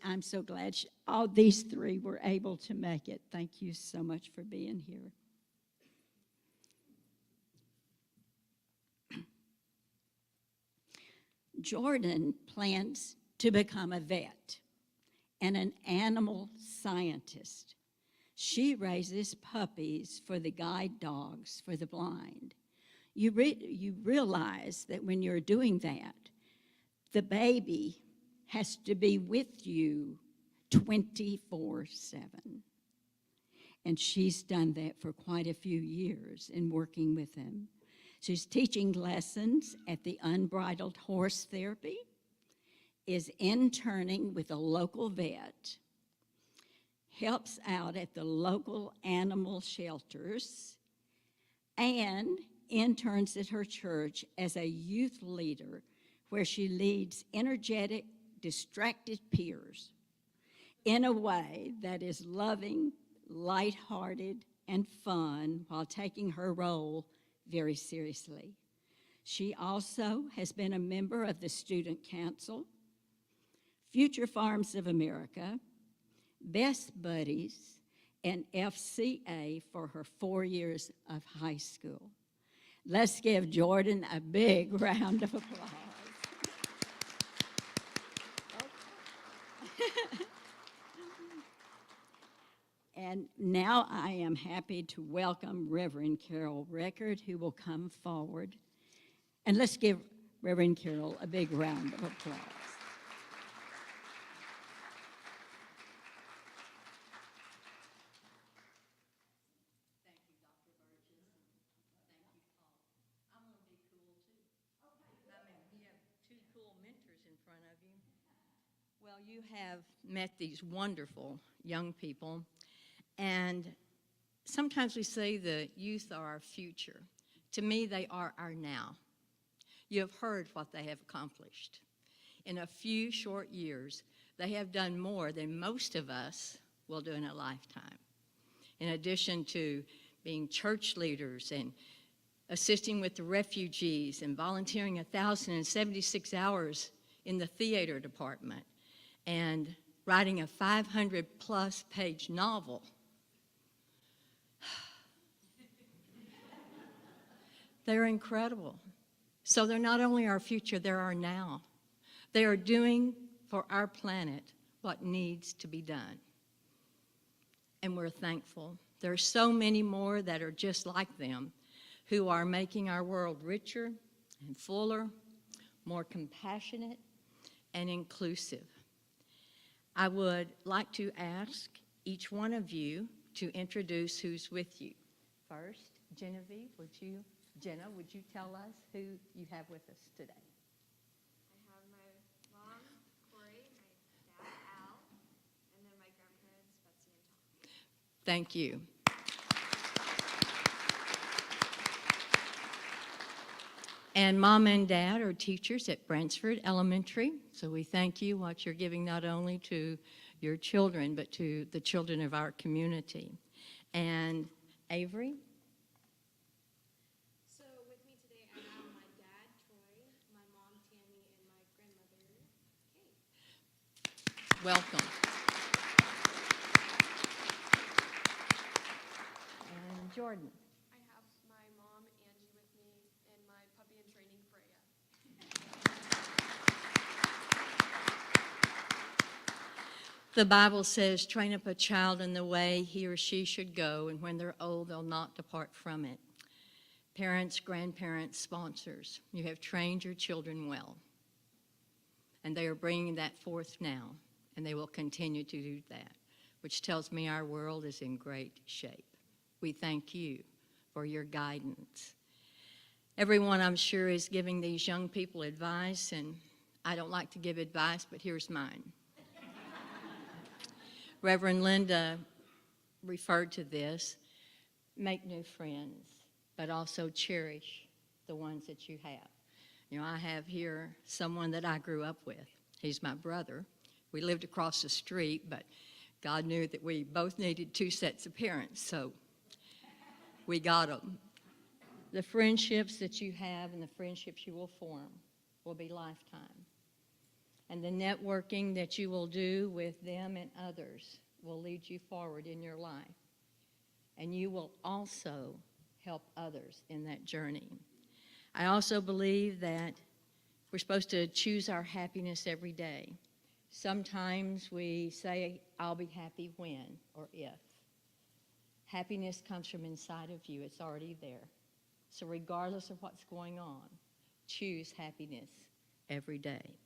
I'm so glad all these three were able to make it. Thank you so much for being here. Jordan plans to become a vet and an animal scientist. She raises puppies for the guide dogs for the blind. You realize that when you're doing that, the baby has to be with you 24/7. And she's done that for quite a few years in working with them. She's teaching lessons at the Unbridled Horse Therapy, is interning with a local vet, helps out at the local animal shelters, and interns at her church as a youth leader where she leads energetic, distracted peers in a way that is loving, lighthearted, and fun while taking her role very seriously. She also has been a member of the Student Council, Future Farms of America, Best Buddies, and FCA for her 4 years of high school. Let's give Jordan a big round of applause. And now I am happy to welcome Reverend Carol Record, who will come forward. And let's give Reverend Carol a big round of applause. Thank you, Dr. Burgess. Thank you, Paul. I'm going to be cool, too. Okay. I mean, you have two cool mentors in front of you. Well, you have met these wonderful young people. And sometimes we say the youth are our future. To me, they are our now. You have heard what they have accomplished. In a few short years, they have done more than most of us will do in a lifetime. In addition to being church leaders and assisting with the refugees and volunteering 1,076 hours in the theater department and writing a 500-plus page novel. They're incredible. So they're not only our future, they're our now. They are doing for our planet what needs to be done. And we're thankful. There are so many more that are just like them who are making our world richer and fuller, more compassionate and inclusive. I would like to ask each one of you to introduce who's with you. First, Genevieve, Jenna, would you tell us who you have with us today? I have my mom, Corey, my dad, Al, and then my grandparents, Betsy and Tom. Thank you. And Mom and Dad are teachers at Bransford Elementary, so we thank you what you're giving not only to your children, but to the children of our community. And Avery? So with me today, I have my dad, Troy, my mom, Tammy, and my grandmother, Kate. Welcome. And Jordan? I have my mom, Angie, with me, and my puppy in training, Freya. The Bible says, train up a child in the way he or she should go, and when they're old, they'll not depart from it. Parents, grandparents, sponsors, you have trained your children well. And they are bringing that forth now, and they will continue to do that, which tells me our world is in great shape. We thank you for your guidance. Everyone, I'm sure, is giving these young people advice, and I don't like to give advice, but here's mine. Reverend Linda referred to this. Make new friends, but also cherish the ones that you have. You know, I have here someone that I grew up with. He's my brother. We lived across the street, but God knew that we both needed two sets of parents, so we got them. The friendships that you have and the friendships you will form will be lifetime. And the networking that you will do with them and others will lead you forward in your life. And you will also help others in that journey. I also believe that we're supposed to choose our happiness every day. Sometimes we say, I'll be happy when or if. Happiness comes from inside of you. It's already there. So regardless of what's going on, choose happiness every day.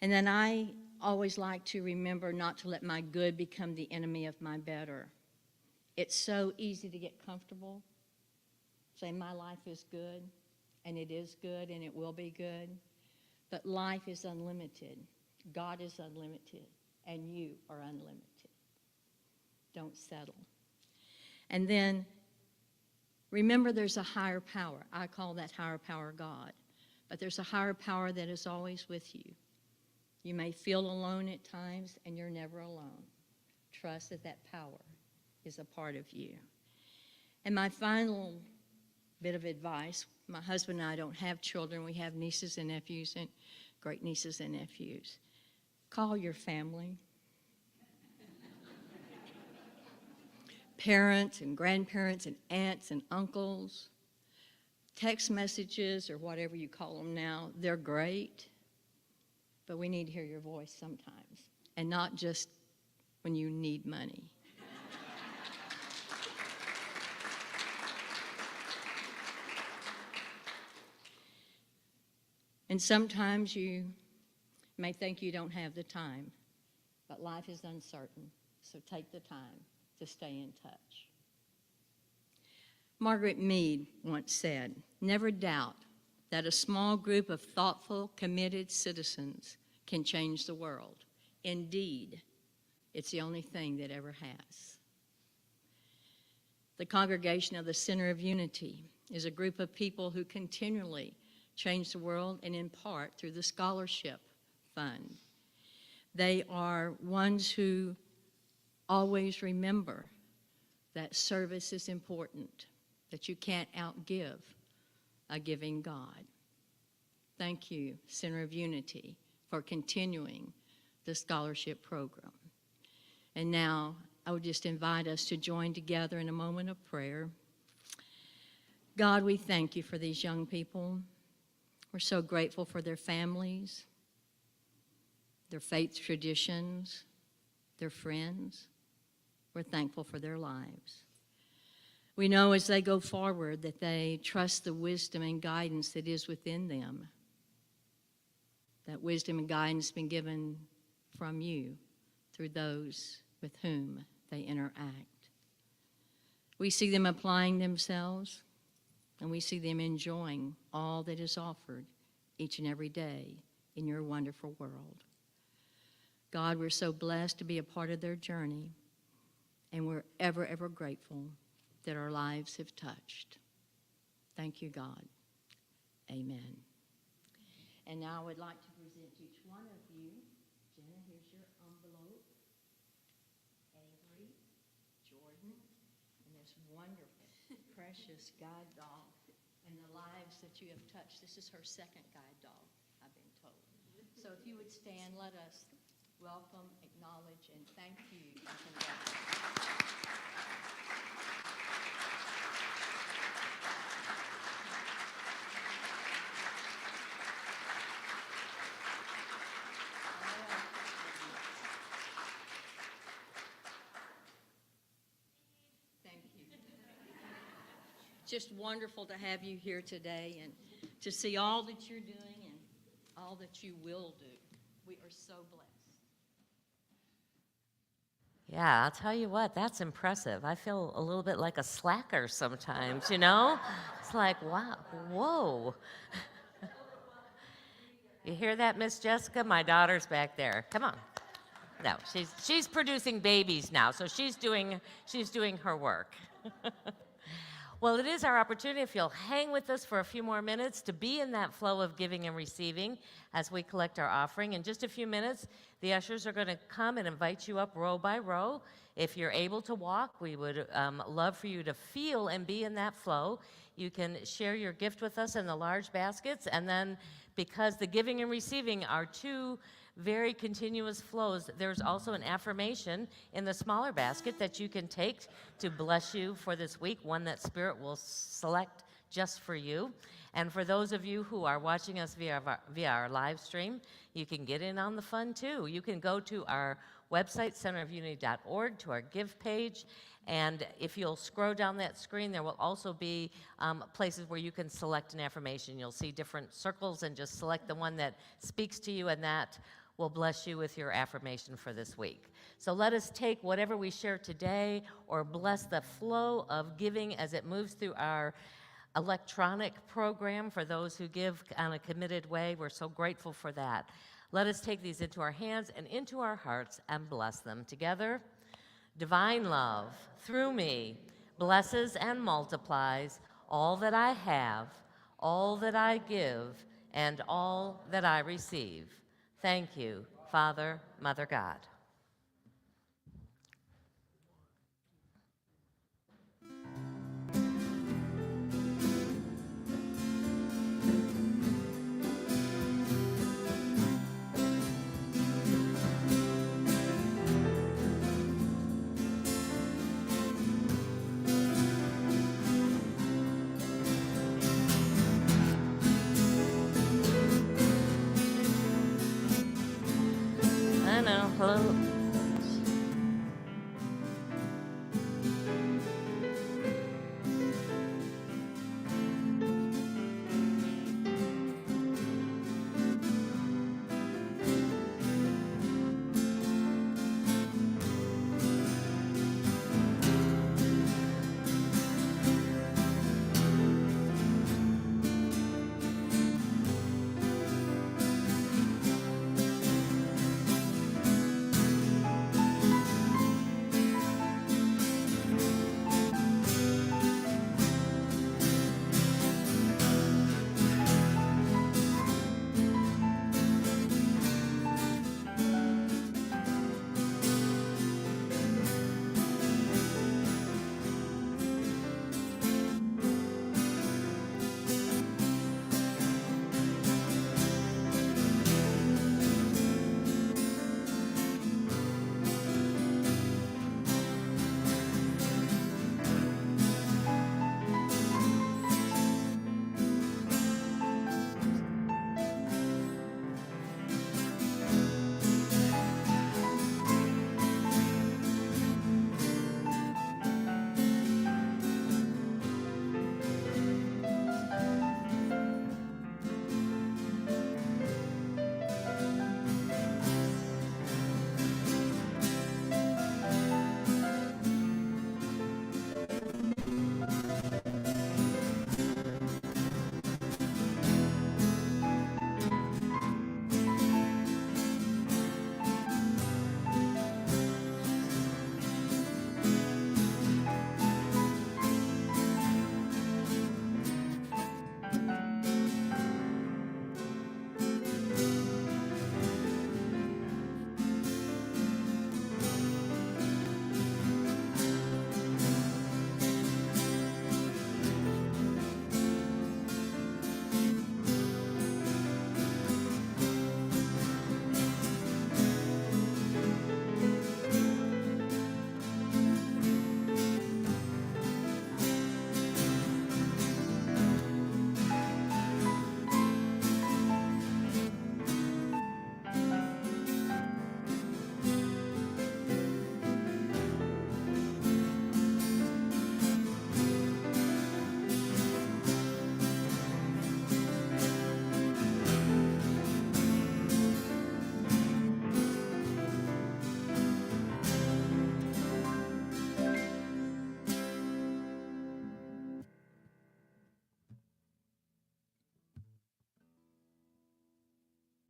And then I always like to remember not to let my good become the enemy of my better. It's so easy to get comfortable, say my life is good, and it is good, and it will be good. But life is unlimited. God is unlimited, and you are unlimited. Don't settle. And then remember there's a higher power. I call that higher power God. But there's a higher power that is always with you. You may feel alone at times, and you're never alone. Trust that that power is a part of you. And my final bit of advice, my husband and I don't have children. We have nieces and nephews, and great nieces and nephews. Call your family. Parents and grandparents and aunts and uncles. Text messages or whatever you call them now, they're great. But we need to hear your voice sometimes, and not just when you need money. And sometimes you may think you don't have the time, but life is uncertain, so take the time to stay in touch. Margaret Mead once said, "Never doubt that a small group of thoughtful, committed citizens can change the world. Indeed, it's the only thing that ever has." The Congregation of the Center of Unity is a group of people who continually change the world, and in part through the Scholarship Fund. They are ones who always remember that service is important, that you can't outgive a giving God. Thank you, Center of Unity, for continuing the scholarship program. And now I would just invite us to join together in a moment of prayer. God, we thank you for these young people. We're so grateful for their families, their faith traditions, their friends. We're thankful for their lives. We know as they go forward that they trust the wisdom and guidance that is within them. That wisdom and guidance has been given from you through those with whom they interact. We see them applying themselves, and we see them enjoying all that is offered each and every day in your wonderful world. God, we're so blessed to be a part of their journey, and we're ever, ever grateful that our lives have touched. Thank you, God. Amen. And now I would like to present each one of you. Jenna, here's your envelope. Avery, Jordan, and this wonderful, precious guide dog, and the lives that you have touched. This is her second guide dog, I've been told. So if you would stand, let us welcome, acknowledge, and thank you. And congratulate. Thank you. Just wonderful to have you here today and to see all that you're doing and all that you will do. We are so blessed. Yeah, I'll tell you what, that's impressive. I feel a little bit like a slacker sometimes, you know? It's like, wow, whoa. You hear that, Miss Jessica? My daughter's back there. Come on. No, she's producing babies now, so she's doing her work. Well, it is our opportunity, if you'll hang with us for a few more minutes, to be in that flow of giving and receiving as we collect our offering. In just a few minutes, the ushers are going to come and invite you up row by row. If you're able to walk, we would love for you to feel and be in that flow. You can share your gift with us in the large baskets, and then because the giving and receiving are two very continuous flows, there's also an affirmation in the smaller basket that you can take to bless you for this week, one that Spirit will select just for you. And for those of you who are watching us via our live stream, you can get in on the fun too. You can go to our website, centerofunity.org, to our give page, and if you'll scroll down that screen, there will also be places where you can select an affirmation. You'll see different circles, and just select the one that speaks to you, and that will bless you with your affirmation for this week. So let us take whatever we share today, or bless the flow of giving as it moves through our electronic program for those who give on a committed way. We're so grateful for that. Let us take these into our hands and into our hearts and bless them together. Divine love, through me, blesses and multiplies all that I have, all that I give, and all that I receive. Thank you, Father, Mother God. I know, hello.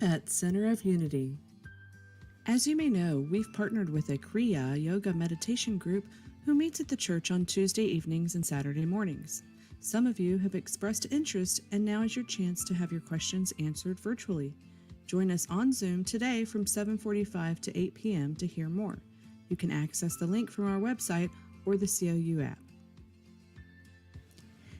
at Center of Unity. As you may know, we've partnered with a Kriya yoga meditation group who meets at the church on Tuesday evenings and Saturday mornings. Some of you have expressed interest, and now is your chance to have your questions answered virtually. Join us on Zoom today from 7:45 to 8 p.m. to hear more. You can access the link from our website or the COU app.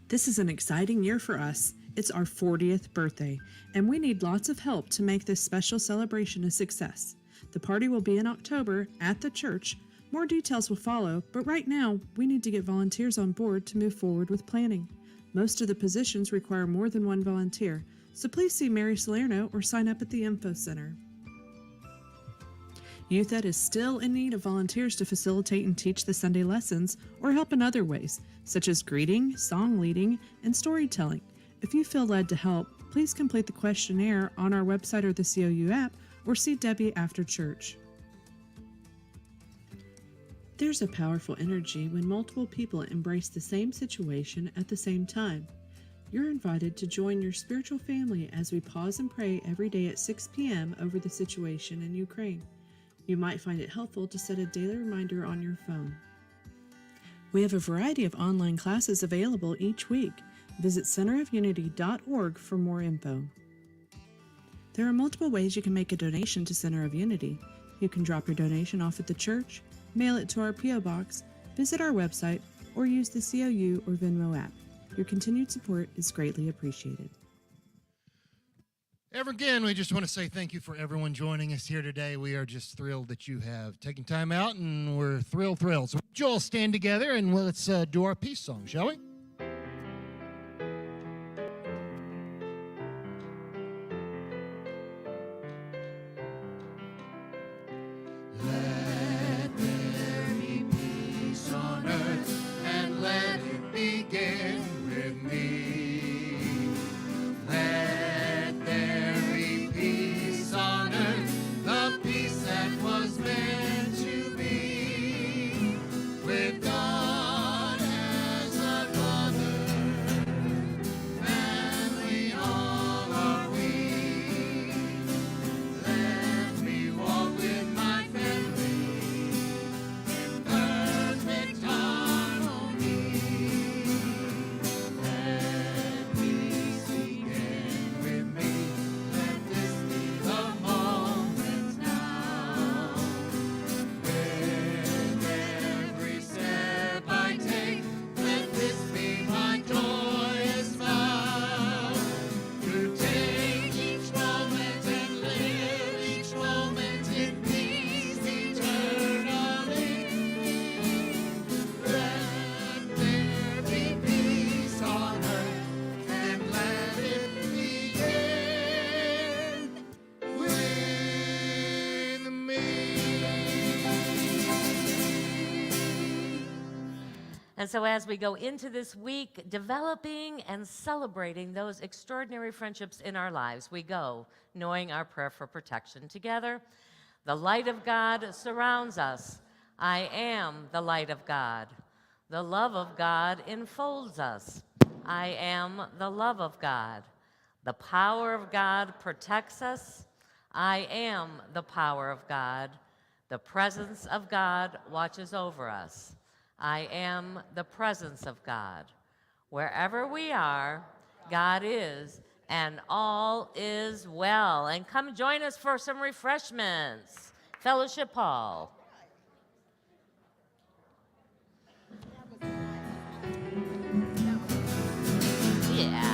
This is an exciting year for us. It's our 40th birthday, and we need lots of help to make this special celebration a success. The party will be in October at the church. More details will follow, but right now, we need to get volunteers on board to move forward with planning. Most of the positions require more than one volunteer, so please see Mary Salerno or sign up at the Info Center. Youth Ed is still in need of volunteers to facilitate and teach the Sunday lessons or help in other ways, such as greeting, song leading, and storytelling. If you feel led to help, please complete the questionnaire on our website or the COU app, or see Debbie after church. There's a powerful energy when multiple people embrace the same situation at the same time. You're invited to join your spiritual family as we pause and pray every day at 6 p.m. over the situation in Ukraine. You might find it helpful to set a daily reminder on your phone. We have a variety of online classes available each week. Visit centerofunity.org for more info. There are multiple ways you can make a donation to Center of Unity. You can drop your donation off at the church, mail it to our P.O. Box, visit our website, or use the COU or Venmo app. Your continued support is greatly appreciated. Ever again, we just want to say thank you for everyone joining us here today. We are just thrilled that you have taken time out, and we're thrilled. So would you all stand together and let's do our peace song, shall we? Let there be peace on earth, and let it begin with me. Let there be peace on earth, the peace that was meant to be, with God as a mother, family all are we. Let me walk with my family in perfect harmony. Let peace begin with me. Let this be the moment now. With every step I take, let this be my joyous vow. To take each moment and live each moment in peace eternally. Let there be peace on earth, and let it begin with me. And so, as we go into this week, developing and celebrating those extraordinary friendships in our lives, we go knowing our prayer for protection together. The light of God surrounds us. I am the light of God. The love of God enfolds us. I am the love of God. The power of God protects us. I am the power of God. The presence of God watches over us. I am the presence of God. Wherever we are, God is, and all is well. And come join us for some refreshments. Fellowship Hall. Yeah.